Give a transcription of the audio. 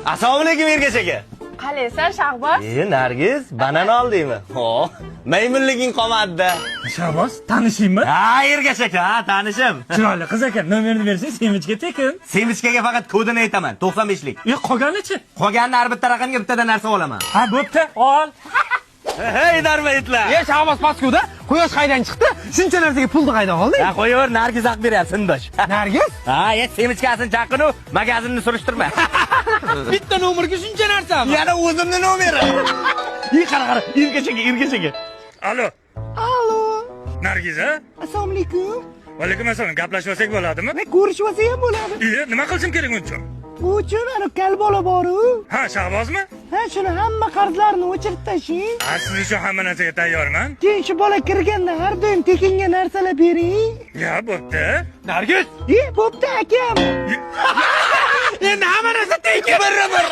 Assalomu alaykum Ergash aka. Qalaysan Shahboz? Nargiz, banan oldingmi? Ho, maymunliging qolmadi-da. Shahboz, tanishingmi? Ha, Ergash aka, tanishim. Chiroyli qiz ekan, nomerini bersang, semichga tekin. Semichkaga faqat kodini aytaman, 95lik. Qolganichi? Qolganini har bitta raqamga bittadan narsa olaman. Ha, bo'pti, ol. Hey, darmaytlar. Shahboz Paskuda quyosh qaydan chiqdi? Shuncha narsaga pulni qaydan olding? Ha, qo'yaver, Nargiz haq beryapti, sindosh. Nargiz? Ha, semichkasini chaqinu, magazinni surishtirma. Bitta nomerga shuncha narsami? Yana o'zimni nomeri. Qara, Ergash aka. Alo, Allo. Nargiz, a? Assalomu alaykum. Va alaykum assalom. Gaplashmasak bo'ladimi? Ko'rishib olsa ham bo'ladi. Nima qilishim kerak uncha? Bu uchun ana kal bola bor-ku. Ha, Shahbozmi? Ha, shuni hamma qarzlarni o'chirib tashing. Ha, siz uchun hamma narsaga tayyorman. Keyin shu bola kirganda har doim tekinga narsalar bering. Ya, bo'pti. Nargiz, Bo'pti akam. endi hamma narsa tekin. Bir.